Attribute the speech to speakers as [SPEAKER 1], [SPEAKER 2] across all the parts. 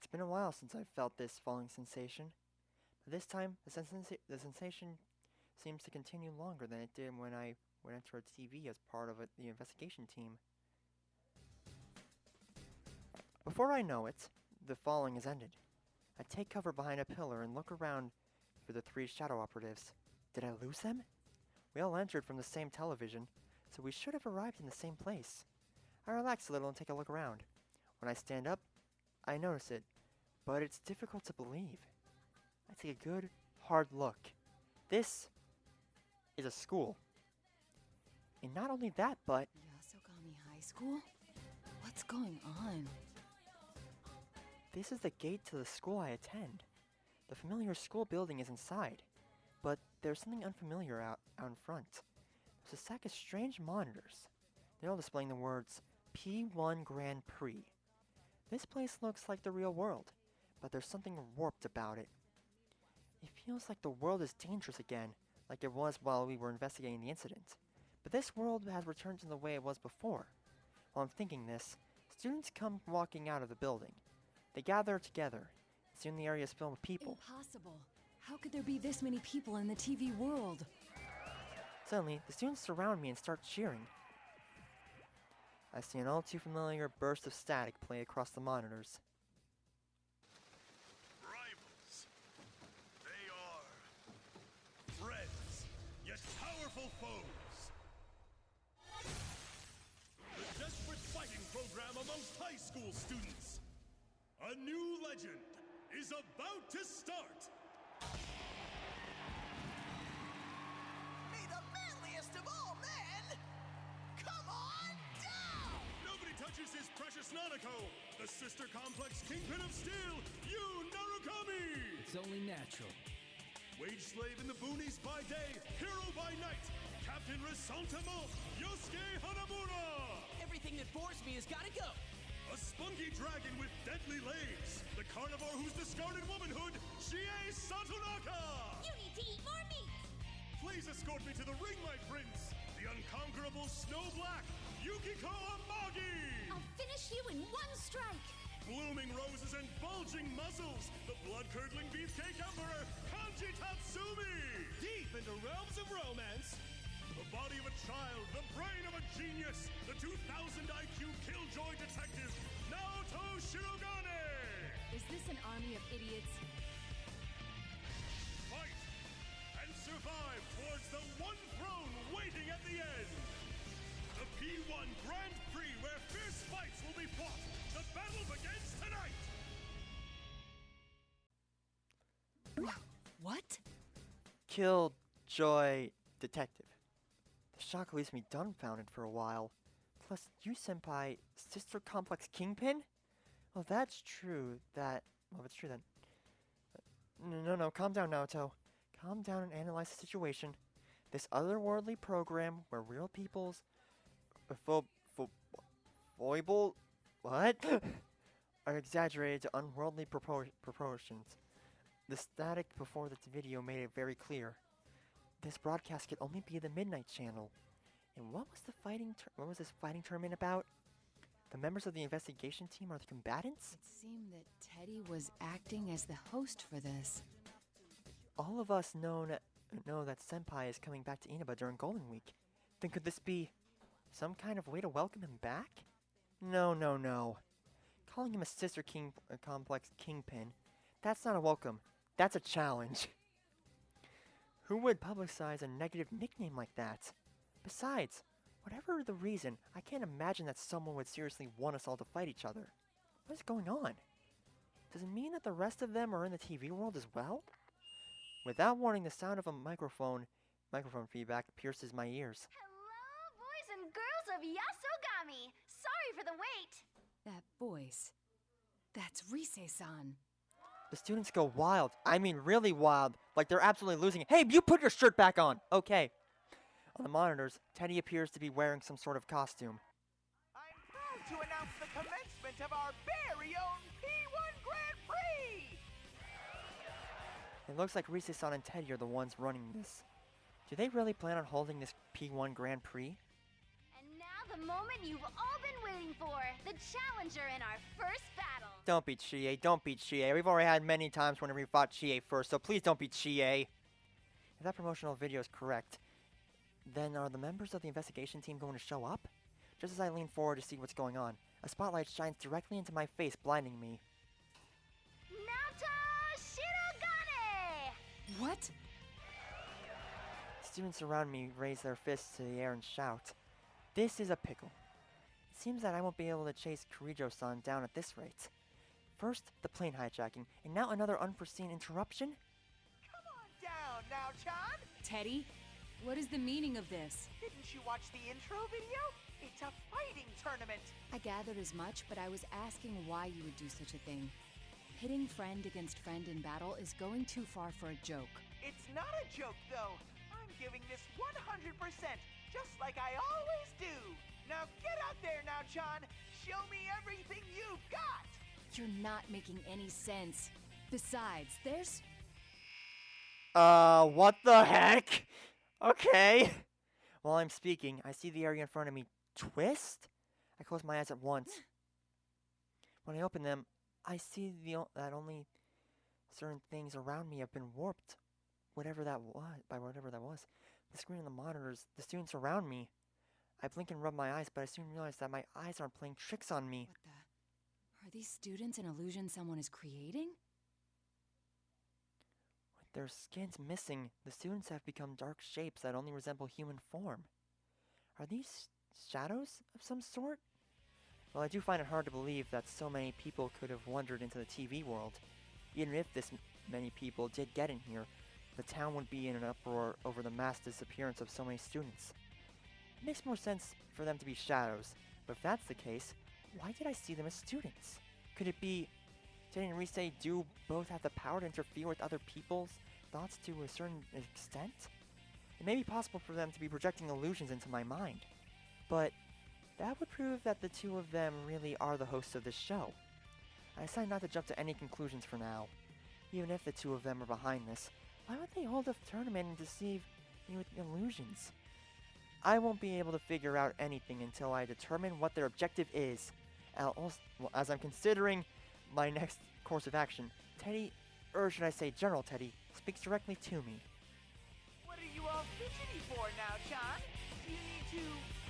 [SPEAKER 1] It's been a while since I've felt this falling sensation, but this time the sensation seems to continue longer than it did when I went into a TV as part of the investigation team. Before I know it, the falling has ended. I take cover behind a pillar and look around for the three shadow operatives. Did I lose them? We all entered from the same television, so we should have arrived in the same place. I relax a little and take a look around. When I stand up, I notice it, but it's difficult to believe. I take a good, hard look. This is a school. And not only that, but...
[SPEAKER 2] Yasogami High School? What's going on?
[SPEAKER 1] This is the gate to the school I attend. The familiar school building is inside, but there's something unfamiliar out in front. There's a stack of strange monitors. They're all displaying the words P-1 Grand Prix. This place looks like the real world, but there's something warped about it. It feels like the world is dangerous again, like it was while we were investigating the incident. But this world has returned to the way it was before. While I'm thinking this, students come walking out of the building. They gather together. Soon the area is filled with people.
[SPEAKER 2] Impossible. How could there be this many people in the TV world?
[SPEAKER 1] Suddenly, the students surround me and start cheering. I see an all too familiar burst of static play across the monitors.
[SPEAKER 3] Rivals. They are friends, yet powerful foes. The desperate fighting program amongst high school students. A new legend is about to start.
[SPEAKER 4] May the manliest of all men come on down!
[SPEAKER 3] Nobody touches his precious Nanako, the sister complex kingpin of steel, Yu Narukami!
[SPEAKER 5] It's only natural.
[SPEAKER 3] Wage slave in the boonies by day, hero by night, Captain Resentiment, Yosuke Hanamura!
[SPEAKER 4] Everything that bores me has gotta go!
[SPEAKER 3] A spunky dragon with deadly legs, the carnivore who's discarded womanhood, Chie Satonaka!
[SPEAKER 6] You need to eat more meat!
[SPEAKER 3] Please escort me to the ring, my prince, the unconquerable Snow Black, Yukiko Amagi!
[SPEAKER 6] I'll finish you in one strike!
[SPEAKER 3] Blooming roses and bulging muscles, the blood-curdling beefcake emperor, Kanji Tatsumi! Deep into realms of romance, the body of a child, the brain of a genius, the 2,000 IQ Killjoy detective, Naoto Shirogane!
[SPEAKER 2] Is this an army of idiots?
[SPEAKER 3] Fight and survive towards the one throne waiting at the end! The P-1 Grand Prix, where fierce fights will be fought! The battle begins tonight!
[SPEAKER 2] What?
[SPEAKER 1] Killjoy detective. The shock leaves me dumbfounded for a while. Plus, you senpai, sister complex kingpin? Well, that's true. Well, if it's true then. No, calm down, Naoto. Calm down and analyze the situation. This otherworldly program where real people's foible what are exaggerated to unworldly proportions. The static before this video made it very clear. This broadcast could only be the Midnight Channel. And what was this fighting tournament about? The members of the investigation team are the combatants?
[SPEAKER 2] It seemed that Teddy was acting as the host for this.
[SPEAKER 1] All of us know that Senpai is coming back to Inaba during Golden Week. Then could this be some kind of way to welcome him back? No. Calling him a sister complex kingpin, that's not a welcome. That's a challenge. Who would publicize a negative nickname like that? Besides, whatever the reason, I can't imagine that someone would seriously want us all to fight each other. What is going on? Does it mean that the rest of them are in the TV world as well? Without warning, the sound of a microphone feedback pierces my ears.
[SPEAKER 6] Hello, boys and girls of Yasogami! Sorry for the wait!
[SPEAKER 2] That voice. That's Rise-san.
[SPEAKER 1] The students go wild. I mean really wild. Like they're absolutely losing it. Hey, you put your shirt back on! Okay. On the monitors, Teddy appears to be wearing some sort of costume.
[SPEAKER 4] I'm proud to announce the commencement of our very own P-1 Grand Prix!
[SPEAKER 1] It looks like Rise-san and Teddy are the ones running this. Do they really plan on holding this P-1 Grand Prix?
[SPEAKER 6] And now the moment you've all been waiting for, the challenger in our first battle.
[SPEAKER 1] Don't beat Chie, don't beat Chie. We've already had many times whenever we fought Chie first, so please don't beat Chie. If that promotional video is correct, then are the members of the investigation team going to show up? Just as I lean forward to see what's going on, a spotlight shines directly into my face, blinding me.
[SPEAKER 6] Naoto Shirogane!
[SPEAKER 2] What?
[SPEAKER 1] Students around me raise their fists to the air and shout. This is a pickle. It seems that I won't be able to chase Kirijo-san down at this rate. First, the plane hijacking, and now another unforeseen interruption?
[SPEAKER 4] Come on down now, Chan.
[SPEAKER 2] Teddy, what is the meaning of this?
[SPEAKER 4] Didn't you watch the intro video? It's a fighting tournament.
[SPEAKER 2] I gathered as much, but I was asking why you would do such a thing. Pitting friend against friend in battle is going too far for a joke.
[SPEAKER 4] It's not a joke, though. I'm giving this 100%, just like I always do. Now get out there now, Chan. Show me everything you've got.
[SPEAKER 2] You're not making any sense. Besides, there's...
[SPEAKER 1] What the heck? Okay. While I'm speaking, I see the area in front of me twist. I close my eyes at once. When I open them, I see that only certain things around me have been warped. Whatever that was. The screen and the monitors, the students around me. I blink and rub my eyes, but I soon realize that my eyes aren't playing tricks on me.
[SPEAKER 2] What the... Are these students an illusion someone is creating?
[SPEAKER 1] With their skins missing, the students have become dark shapes that only resemble human form. Are these shadows of some sort? Well, I do find it hard to believe that so many people could have wandered into the TV world. Even if this many people did get in here, the town would be in an uproar over the mass disappearance of so many students. It makes more sense for them to be shadows, but if that's the case, why did I see them as students? Could it be... Did Rise do both have the power to interfere with other people's thoughts to a certain extent? It may be possible for them to be projecting illusions into my mind, but that would prove that the two of them really are the hosts of this show. I decided not to jump to any conclusions for now. Even if the two of them are behind this, why would they hold a tournament and deceive me with illusions? I won't be able to figure out anything until I determine what their objective is. As I'm considering my next course of action, Teddy, or should I say General Teddy, speaks directly to me.
[SPEAKER 4] What are you all fidgety for now, Chan? Do you need to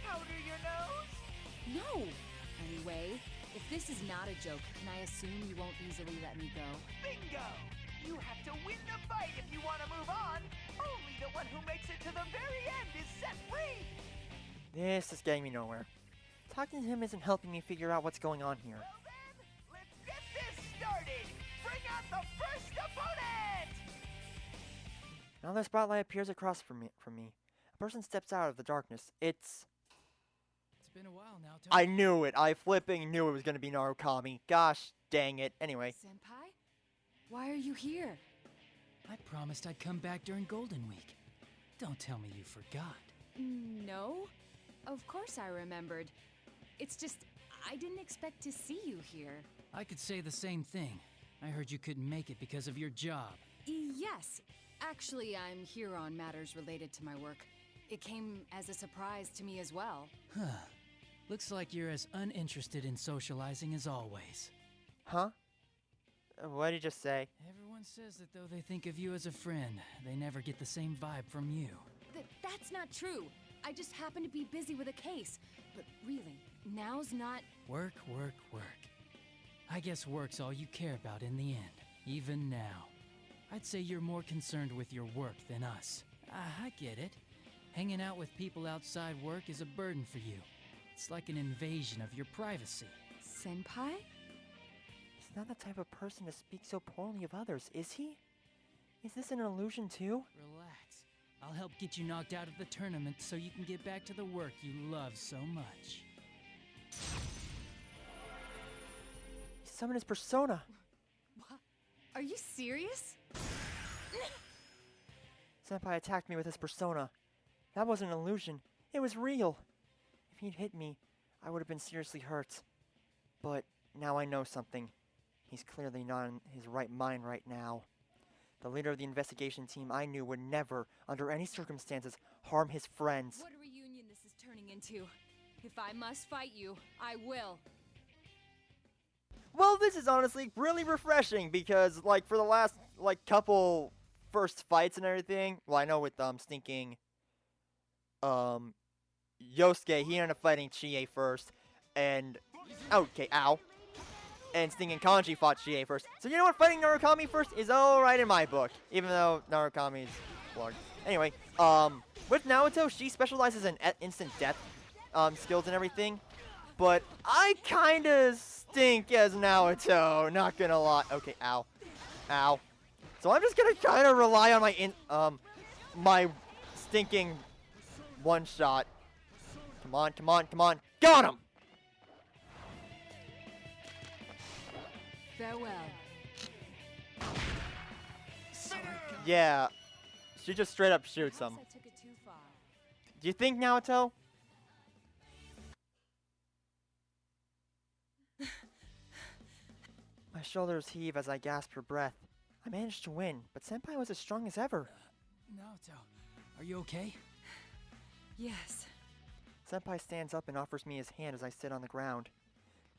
[SPEAKER 4] powder your nose?
[SPEAKER 2] No! Anyway, if this is not a joke, can I assume you won't easily let me go?
[SPEAKER 4] Bingo! You have to win the fight if you want to move on. Only the one who makes it to the very end is set free.
[SPEAKER 1] This is getting me nowhere. Talking to him isn't helping me figure out what's going on here.
[SPEAKER 4] Well then, let's get this started. Bring out the first opponent.
[SPEAKER 1] Now the spotlight appears across from me. A person steps out of the darkness. It's
[SPEAKER 5] been a while now, Tony.
[SPEAKER 1] I knew it. I flipping knew it was going to be Narukami. Gosh dang it. Anyway.
[SPEAKER 2] Senpai? Why are you here?
[SPEAKER 5] I promised I'd come back during Golden Week. Don't tell me you forgot.
[SPEAKER 2] No. Of course I remembered. It's just, I didn't expect to see you here.
[SPEAKER 5] I could say the same thing. I heard you couldn't make it because of your job.
[SPEAKER 2] Yes. Actually, I'm here on matters related to my work. It came as a surprise to me as well.
[SPEAKER 5] Huh. Looks like you're as uninterested in socializing as always.
[SPEAKER 1] Huh? What did you just say?
[SPEAKER 5] Everyone says that though they think of you as a friend, they never get the same vibe from you.
[SPEAKER 2] That's not true. I just happen to be busy with a case. But really, now's not...
[SPEAKER 5] Work, work, work. I guess work's all you care about in the end, even now. I'd say you're more concerned with your work than us. I get it. Hanging out with people outside work is a burden for you. It's like an invasion of your privacy.
[SPEAKER 2] Senpai?
[SPEAKER 1] He's not the type of person to speak so poorly of others, is he? Is this an illusion too?
[SPEAKER 5] Relax. I'll help get you knocked out of the tournament so you can get back to the work you love so much.
[SPEAKER 1] He summoned his persona.
[SPEAKER 2] What? Are you serious?
[SPEAKER 1] Senpai attacked me with his persona. That wasn't an illusion. It was real. If he'd hit me, I would have been seriously hurt. But now I know something. He's clearly not in his right mind right now. The leader of the investigation team I knew would never, under any circumstances, harm his friends.
[SPEAKER 2] What a reunion this is turning into. If I must fight you, I will.
[SPEAKER 1] Well, this is honestly really refreshing because, like, for the last, like, couple first fights and everything, well, I know with, stinking, Yosuke, he ended up fighting Chie first, and, okay, ow, and stinking Kanji fought Chie first. So you know what, fighting Narukami first is alright in my book, even though Narukami's large. Anyway, with Naoto, she specializes in instant death, skills and everything, but I kinda stink as Naoto, not gonna lie. Okay, ow. Ow. So I'm just gonna kinda rely on my stinking one shot. Come on, come on, come on. Got him!
[SPEAKER 2] Farewell.
[SPEAKER 1] Yeah. She just straight up shoots him.
[SPEAKER 2] I took it too far.
[SPEAKER 1] Do you think, Naoto? My shoulders heave as I gasp for breath. I managed to win, but Senpai was as strong as ever.
[SPEAKER 5] Naoto, are you okay?
[SPEAKER 2] Yes.
[SPEAKER 1] Senpai stands up and offers me his hand as I sit on the ground.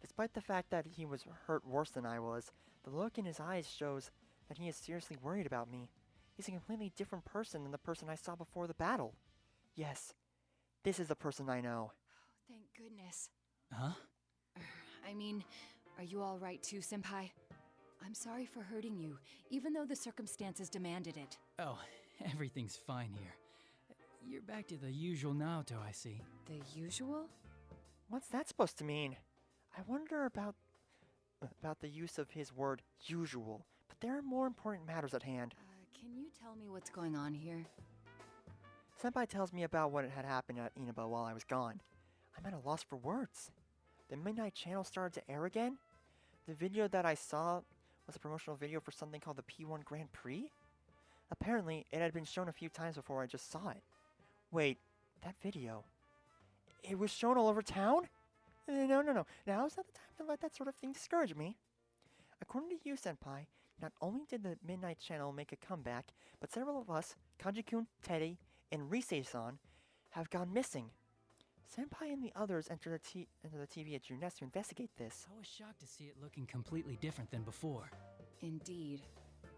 [SPEAKER 1] Despite the fact that he was hurt worse than I was, the look in his eyes shows that he is seriously worried about me. He's a completely different person than the person I saw before the battle. Yes, this is the person I know.
[SPEAKER 2] Thank goodness.
[SPEAKER 5] Huh?
[SPEAKER 2] I mean, are you all right too, Senpai? I'm sorry for hurting you, even though the circumstances demanded it.
[SPEAKER 5] Oh, everything's fine here. You're back to the usual Naoto, I see.
[SPEAKER 2] The usual?
[SPEAKER 1] What's that supposed to mean? I wonder about the use of his word usual, but there are more important matters at hand.
[SPEAKER 2] Can you tell me what's going on here?
[SPEAKER 1] Senpai tells me about what had happened at Inaba while I was gone. I'm at a loss for words. The Midnight Channel started to air again? The video that I saw was a promotional video for something called the P-1 Grand Prix? Apparently, it had been shown a few times before I just saw it. Wait, that video... it was shown all over town? No. Now is not the time to let that sort of thing discourage me. According to you, Senpai, not only did the Midnight Channel make a comeback, but several of us, Kanji-kun, Teddy, and Risei-san, have gone missing. Senpai and the others entered the TV at Junes to investigate this.
[SPEAKER 5] I was shocked to see it looking completely different than before.
[SPEAKER 2] Indeed.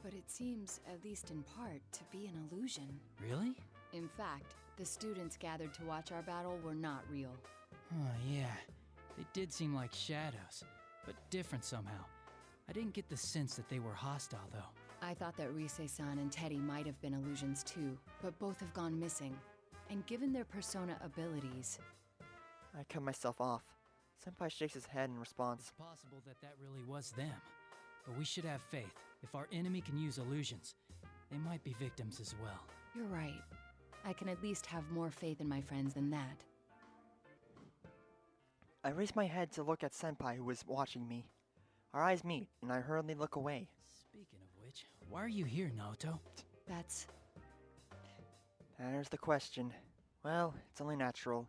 [SPEAKER 2] But it seems, at least in part, to be an illusion.
[SPEAKER 5] Really?
[SPEAKER 2] In fact, the students gathered to watch our battle were not real.
[SPEAKER 5] Oh, yeah. They did seem like shadows, but different somehow. I didn't get the sense that they were hostile, though.
[SPEAKER 2] I thought that Risei-san and Teddy might have been illusions too, but both have gone missing. And given their persona abilities...
[SPEAKER 1] I cut myself off. Senpai shakes his head and responds,
[SPEAKER 5] It's possible that that really was them. But we should have faith. If our enemy can use illusions, they might be victims as well.
[SPEAKER 2] You're right. I can at least have more faith in my friends than that.
[SPEAKER 1] I raise my head to look at Senpai, who is watching me. Our eyes meet, and I hurriedly look away.
[SPEAKER 5] Speaking of which, why are you here, Naoto?
[SPEAKER 2] That's...
[SPEAKER 1] There's the question. Well, it's only natural.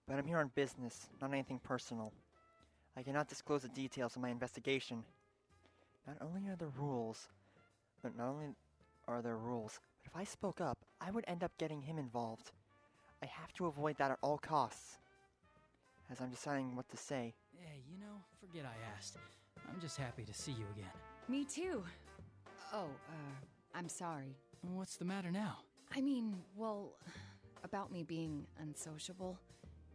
[SPEAKER 1] But I'm here on business, not anything personal. I cannot disclose the details of my investigation. Not only are there rules, but if I spoke up, I would end up getting him involved. I have to avoid that at all costs. As I'm deciding what to say.
[SPEAKER 5] Hey, you know, forget I asked. I'm just happy to see you again.
[SPEAKER 2] Me too. Oh, I'm sorry.
[SPEAKER 5] What's the matter now?
[SPEAKER 2] I mean, well, about me being unsociable.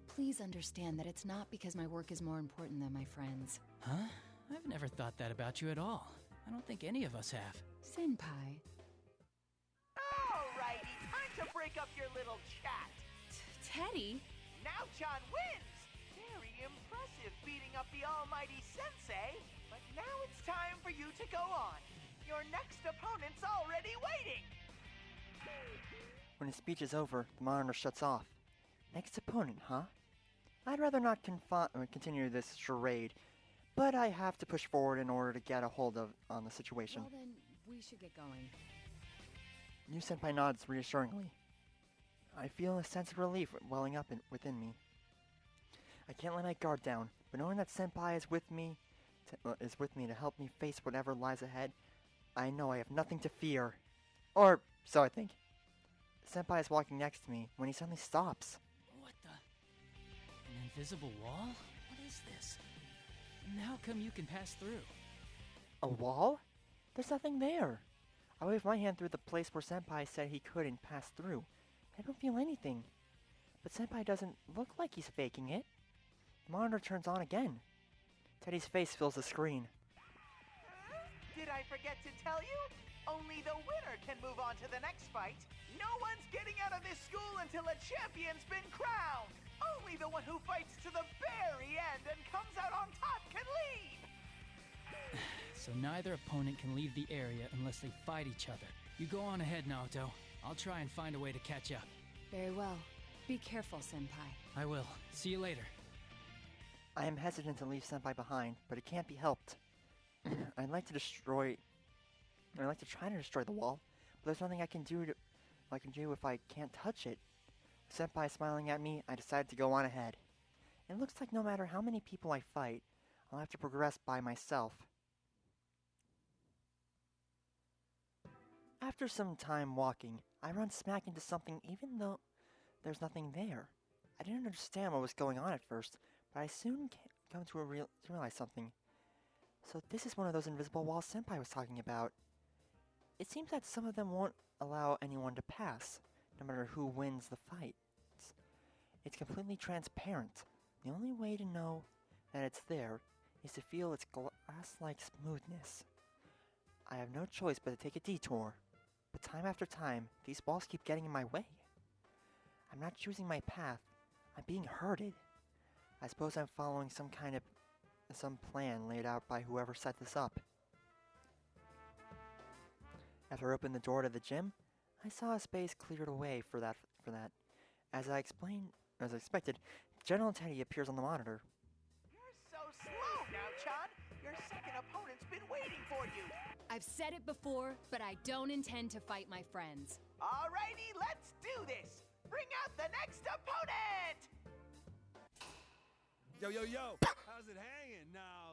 [SPEAKER 2] Please understand that it's not because my work is more important than my friends.
[SPEAKER 5] Huh? I've never thought that about you at all. I don't think any of us have.
[SPEAKER 2] Senpai.
[SPEAKER 4] Alrighty, time to break up your little chat.
[SPEAKER 2] Teddy?
[SPEAKER 4] Now John wins! Very impressive beating up the almighty sensei. But now it's time for you to go on. Your next opponent's already waiting!
[SPEAKER 1] When his speech is over, the monitor shuts off. Next opponent, huh? I'd rather not continue this charade, but I have to push forward in order to get a hold on the situation.
[SPEAKER 2] Well then, we should get going.
[SPEAKER 1] New Senpai nods reassuringly. I feel a sense of relief welling up within me. I can't let my guard down, but knowing that Senpai is with me to help me face whatever lies ahead, I know I have nothing to fear. Or so I think. Senpai is walking next to me when he suddenly stops.
[SPEAKER 5] What the? And then invisible wall? What is this? And how come you can pass through?
[SPEAKER 1] A wall? There's nothing there. I waved my hand through the place where Senpai said he couldn't pass through. I don't feel anything. But Senpai doesn't look like he's faking it. The monitor turns on again. Teddy's face fills the screen.
[SPEAKER 4] Did I forget to tell you? Only the winner can move on to the next fight. No one's getting out of this school until a champion's been crowned. Only the one who fights to the very end and comes out on top can leave.
[SPEAKER 5] So neither opponent can leave the area unless they fight each other. You go on ahead, Naoto. I'll try and find a way to catch up.
[SPEAKER 2] Very well. Be careful, Senpai.
[SPEAKER 5] I will. See you later.
[SPEAKER 1] I am hesitant to leave Senpai behind, but it can't be helped. I'd like to try to destroy the wall, but there's nothing I can do if I can't touch it. Senpai smiling at me, I decided to go on ahead. It looks like no matter how many people I fight, I'll have to progress by myself. After some time walking, I run smack into something even though there's nothing there. I didn't understand what was going on at first, but I soon come to realize something. So this is one of those invisible walls Senpai was talking about. It seems that some of them won't allow anyone to pass, no matter who wins the fight. It's completely transparent. The only way to know that it's there is to feel its glass-like smoothness. I have no choice but to take a detour, but time after time, these walls keep getting in my way. I'm not choosing my path, I'm being herded. I suppose I'm following some plan laid out by whoever set this up. After I opened the door to the gym, I saw a space cleared away for that. As I expected, General Teddy appears on the monitor.
[SPEAKER 4] You're so slow now, Chan. Your second opponent's been waiting for you.
[SPEAKER 2] I've said it before, but I don't intend to fight my friends.
[SPEAKER 4] Alrighty, let's do this. Bring out the next opponent.
[SPEAKER 3] Yo, yo, yo! How's it hanging now?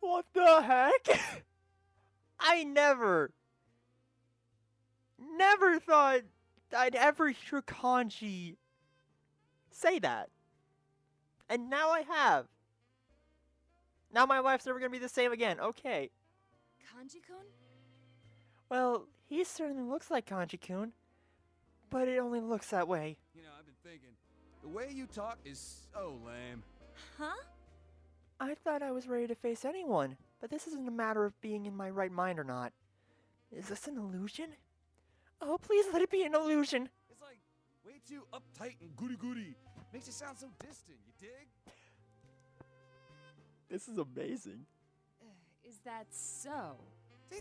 [SPEAKER 1] What the heck? I never thought I'd ever hear Kanji say that. And now I have. Now my life's never gonna be the same again. Okay.
[SPEAKER 2] Kanji-kun?
[SPEAKER 1] Well, he certainly looks like Kanji-kun, but it only looks that way.
[SPEAKER 3] You know, I've been thinking, the way you talk is so lame.
[SPEAKER 2] Huh?
[SPEAKER 1] I thought I was ready to face anyone, but this isn't a matter of being in my right mind or not. Is this an illusion? Oh, please let it be an illusion.
[SPEAKER 3] It's like way too uptight and goody-goody. Makes it sound so distant, you dig?
[SPEAKER 1] This is amazing.
[SPEAKER 2] Is that so?
[SPEAKER 3] See,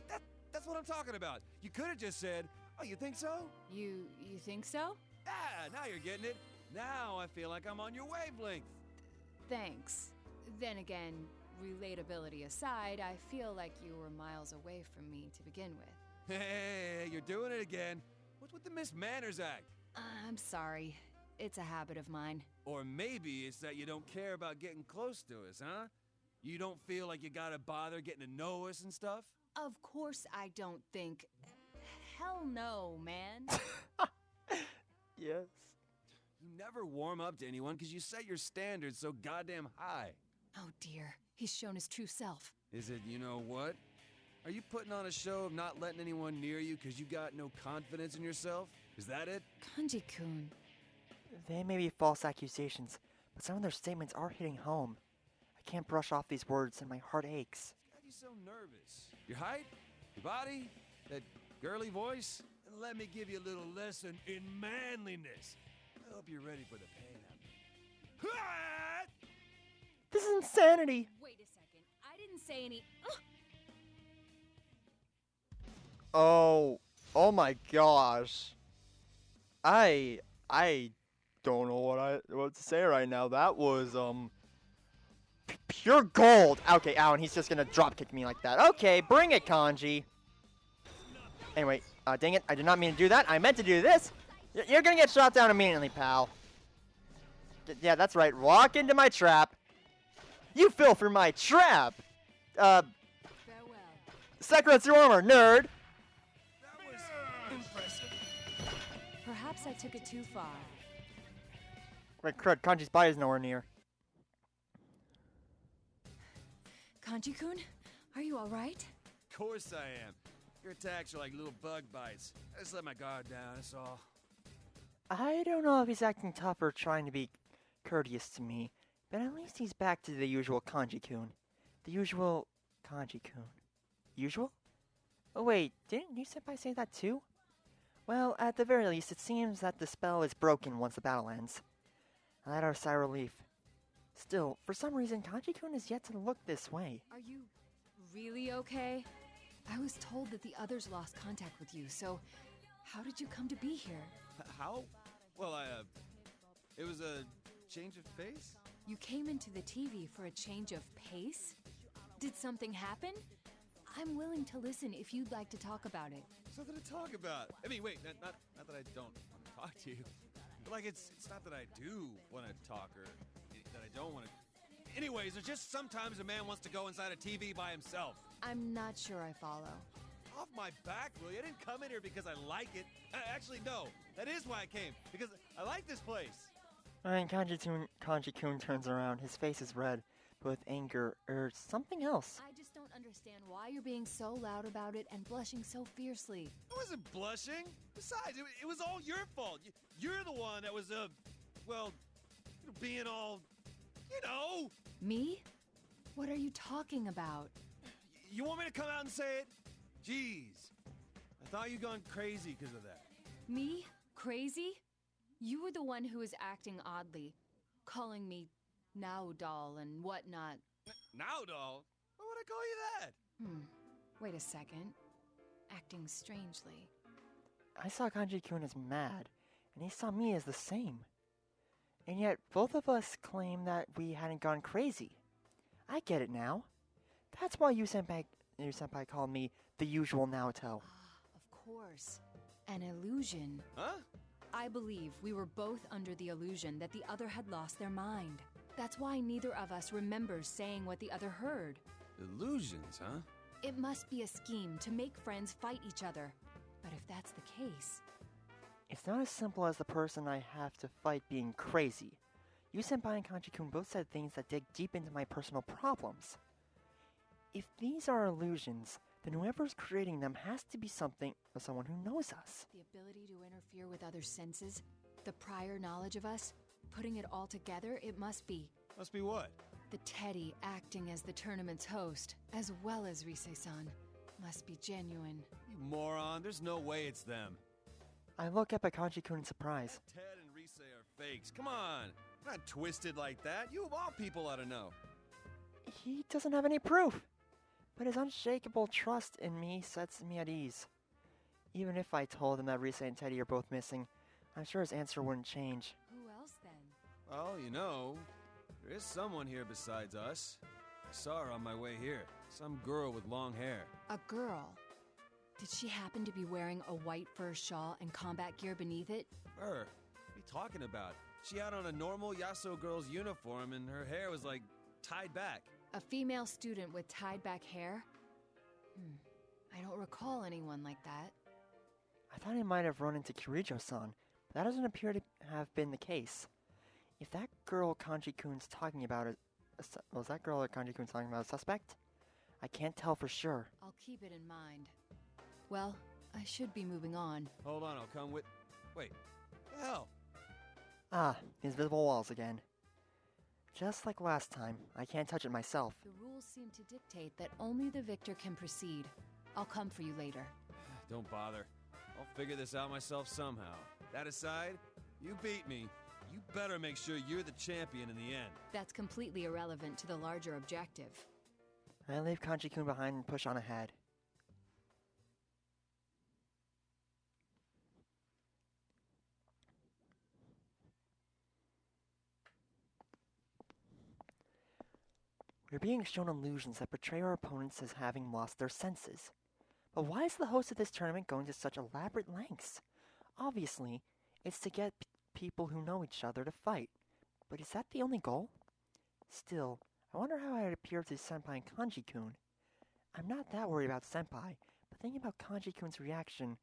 [SPEAKER 3] that's what I'm talking about. You could have just said, oh, you think so?
[SPEAKER 2] You think so?
[SPEAKER 3] Ah, now you're getting it. Now I feel like I'm on your wavelength.
[SPEAKER 2] Thanks. Then again, relatability aside, I feel like you were miles away from me to begin with.
[SPEAKER 3] Hey, you're doing it again. What's with the Miss Manners act?
[SPEAKER 2] I'm sorry. It's a habit of mine.
[SPEAKER 3] Or maybe it's that you don't care about getting close to us, huh? You don't feel like you gotta bother getting to know us and stuff?
[SPEAKER 2] Of course I don't think... Hell no, man.
[SPEAKER 1] Yes.
[SPEAKER 3] You never warm up to anyone because you set your standards so goddamn high.
[SPEAKER 2] Oh dear, he's shown his true self.
[SPEAKER 3] Is it you know what? Are you putting on a show of not letting anyone near you because you got no confidence in yourself? Is that it?
[SPEAKER 2] Kanji-kun.
[SPEAKER 1] They may be false accusations, but some of their statements are hitting home. I can't brush off these words and my heart aches.
[SPEAKER 3] Why are you so nervous? Your height? Your body? That girly voice? And let me give you a little lesson in manliness. I hope you're ready for the pain.
[SPEAKER 1] This is insanity!
[SPEAKER 2] Wait a second, I didn't say any...
[SPEAKER 1] Oh my gosh. I don't know what to say right now. That was, pure gold! Okay, Alan, he's just gonna dropkick me like that. Okay, bring it, Kanji! Anyway, dang it, I did not mean to do that. I meant to do this! You're gonna get shot down immediately, pal. Yeah, that's right. Walk into my trap. You fell for my trap!
[SPEAKER 2] Farewell.
[SPEAKER 1] Sakura, it's your armor, nerd!
[SPEAKER 3] That was impressive.
[SPEAKER 2] guess I took it too far.
[SPEAKER 1] Wait, crud, Kanji's body is nowhere near.
[SPEAKER 2] Kanji-kun, are you alright?
[SPEAKER 7] Of course I am. Your attacks are like little bug bites. I just let my guard down, that's all.
[SPEAKER 1] I don't know if he's acting tough or trying to be courteous to me, but at least he's back to the usual Kanji-kun. The usual Kanji-kun. Usual? Oh wait, didn't you senpai say that too? Well, at the very least, it seems that the spell is broken once the battle ends. I let our sigh of relief. Still, for some reason, Kanji-kun is yet to look this way.
[SPEAKER 2] Are you really okay? I was told that the others lost contact with you, so how did you come to be here?
[SPEAKER 7] How? Well, it was a change of pace?
[SPEAKER 2] You came into the TV for a change of pace? Did something happen? I'm willing to listen if you'd like to talk about it.
[SPEAKER 7] Something to talk about. I mean, wait, not that I don't want to talk to you. But like, it's not that I do want to talk or that I don't want to. Anyways, there's just sometimes a man wants to go inside a TV by himself.
[SPEAKER 2] I'm not sure I follow.
[SPEAKER 7] Off my back, Willie. I didn't come in here because I like it. Actually, no. That is why I came. Because I like this place.
[SPEAKER 1] And Kanji-kun turns around. His face is red, but with anger or something else.
[SPEAKER 2] I just don't understand why you're being so loud about it and blushing so fiercely.
[SPEAKER 7] I wasn't blushing. Besides, it was all your fault. You're the one that was, being all,
[SPEAKER 2] Me? What are you talking about?
[SPEAKER 7] You want me to come out and say it? Jeez. I thought you'd gone crazy because of that.
[SPEAKER 2] Me? Crazy? You were the one who was acting oddly, calling me Naoto and whatnot.
[SPEAKER 7] Naoto? Why would I call you that?
[SPEAKER 2] Wait a second. Acting strangely.
[SPEAKER 1] I saw Kanji-kun as mad, and he saw me as the same. And yet, both of us claim that we hadn't gone crazy. I get it now. That's why your senpai called me the usual Naoto.
[SPEAKER 2] Of course. An illusion.
[SPEAKER 7] Huh?
[SPEAKER 2] I believe we were both under the illusion that the other had lost their mind. That's why neither of us remembers saying what the other heard.
[SPEAKER 7] Illusions, huh?
[SPEAKER 2] It must be a scheme to make friends fight each other. But if that's the case...
[SPEAKER 1] It's not as simple as the person I have to fight being crazy. You senpai and Kanji-kun both said things that dig deep into my personal problems. If these are illusions, then whoever's creating them has to be someone who knows us.
[SPEAKER 2] The ability to interfere with other senses, the prior knowledge of us, putting it all together, it must be.
[SPEAKER 7] Must be what?
[SPEAKER 2] The Teddy acting as the tournament's host, as well as Rise-san. Must be genuine.
[SPEAKER 7] You moron, there's no way it's them.
[SPEAKER 1] I look up at Kanji-kun in surprise.
[SPEAKER 7] Ted and Rise are fakes. Come on. They're not twisted like that. You of all people ought to know.
[SPEAKER 1] He doesn't have any proof, but his unshakable trust in me sets me at ease. Even if I told him that Rise and Teddy are both missing, I'm sure his answer wouldn't change.
[SPEAKER 2] Who else then?
[SPEAKER 7] Well, there is someone here besides us. I saw her on my way here. Some girl with long hair.
[SPEAKER 2] A girl. Did she happen to be wearing a white fur shawl and combat gear beneath it?
[SPEAKER 7] Her? What are you talking about? She had on a normal Yasuo girl's uniform and her hair was like tied back.
[SPEAKER 2] A female student with tied back hair? I don't recall anyone like that.
[SPEAKER 1] I thought I might have run into Kirijo-san, but that doesn't appear to have been the case. If that girl Kanji-kun's talking about was that girl that Kanji-kun's talking about a suspect? I can't tell for sure.
[SPEAKER 2] I'll keep it in mind. Well, I should be moving on.
[SPEAKER 7] Hold on, I'll come with... Wait, what the hell?
[SPEAKER 1] Ah, the invisible walls again. Just like last time, I can't touch it myself.
[SPEAKER 2] The rules seem to dictate that only the victor can proceed. I'll come for you later.
[SPEAKER 7] Don't bother. I'll figure this out myself somehow. That aside, you beat me. You better make sure you're the champion in the end.
[SPEAKER 2] That's completely irrelevant to the larger objective.
[SPEAKER 1] I leave Kanji-kun behind and push on ahead. We're being shown illusions that portray our opponents as having lost their senses. But why is the host of this tournament going to such elaborate lengths? Obviously, it's to get people who know each other to fight. But is that the only goal? Still, I wonder how I'd appear to Senpai and Kanji-kun. I'm not that worried about Senpai, but thinking about Kanji-kun's reaction,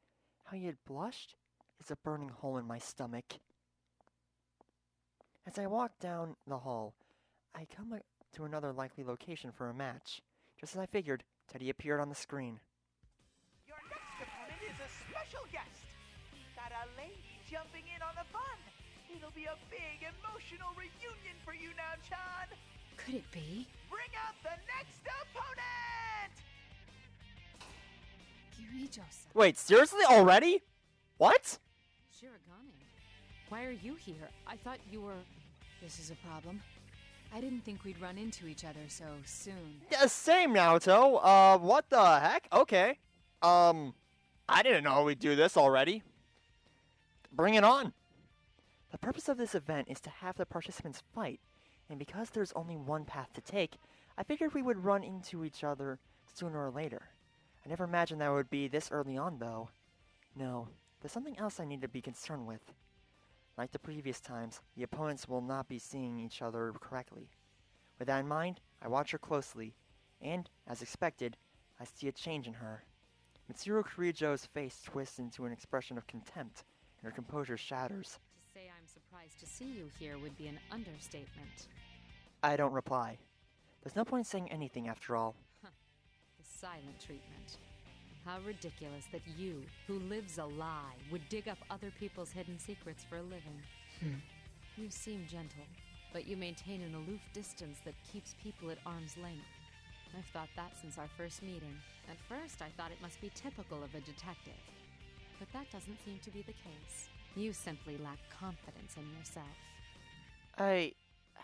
[SPEAKER 1] how he had blushed, There's a burning hole in my stomach. As I walk down the hall, I come to another likely location for a match. Just as I figured, Teddy appeared on the screen.
[SPEAKER 4] Your next opponent is a special guest. Got a lady jumping in on the fun. It'll be a big emotional reunion for you now, Chan.
[SPEAKER 2] Could it be?
[SPEAKER 4] Bring out the next opponent!
[SPEAKER 2] Killjoy-san.
[SPEAKER 1] Wait, seriously? Already? What?
[SPEAKER 2] Shirogane. Why are you here? I thought you were... This is a problem. I didn't think we'd run into each other so soon.
[SPEAKER 1] Yeah, same, Naoto. What the heck? Okay. I didn't know we'd do this already. Bring it on. The purpose of this event is to have the participants fight, and because there's only one path to take, I figured we would run into each other sooner or later. I never imagined that it would be this early on, though. No, there's something else I need to be concerned with. Like the previous times, the opponents will not be seeing each other correctly. With that in mind, I watch her closely, and, as expected, I see a change in her. Mitsuru Kirijo's face twists into an expression of contempt, and her composure shatters.
[SPEAKER 2] To say I'm surprised to see you here would be an understatement.
[SPEAKER 1] I don't reply. There's no point in saying anything after all.
[SPEAKER 2] The silent treatment. How ridiculous that you, who lives a lie, would dig up other people's hidden secrets for a living. You seem gentle, but you maintain an aloof distance that keeps people at arm's length. I've thought that since our first meeting. At first, I thought it must be typical of a detective. But that doesn't seem to be the case. You simply lack confidence in yourself.
[SPEAKER 1] I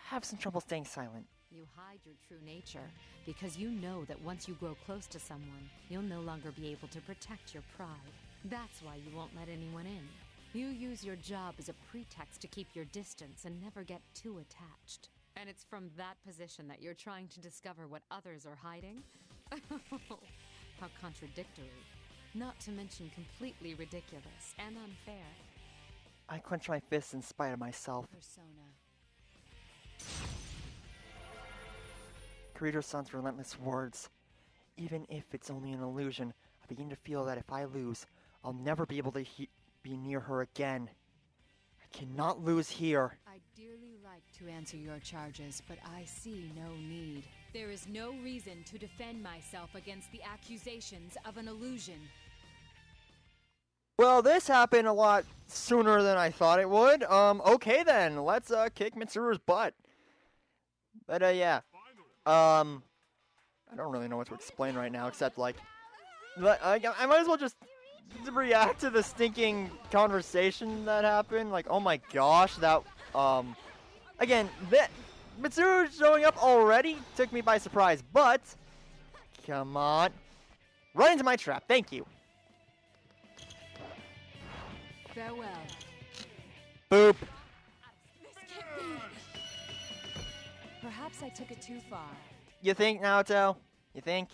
[SPEAKER 1] have some trouble staying silent.
[SPEAKER 2] You hide your true nature because you know that once you grow close to someone, you'll no longer be able to protect your pride. That's why you won't let anyone in. You use your job as a pretext to keep your distance and never get too attached. And it's from that position that you're trying to discover what others are hiding? How contradictory. Not to mention completely ridiculous and unfair.
[SPEAKER 1] I clench my fists in spite of myself.
[SPEAKER 2] Persona.
[SPEAKER 1] Kirito-san's relentless words. Even if it's only an illusion, I begin to feel that if I lose, I'll never be able to be near her again. I cannot lose here.
[SPEAKER 2] I'd dearly like to answer your charges, but I see no need. There is no reason to defend myself against the accusations of an illusion.
[SPEAKER 1] Well, this happened a lot sooner than I thought it would. Okay then, let's kick Mitsuru's butt. But yeah. I don't really know what to explain right now, except like, I might as well just react to the stinking conversation that happened. Like, oh my gosh, that, again, that Mitsuru showing up already took me by surprise, but, come on, run into my trap, thank you.
[SPEAKER 2] Farewell.
[SPEAKER 1] Boop.
[SPEAKER 2] Perhaps I took it too far.
[SPEAKER 1] You think, Naoto? You think?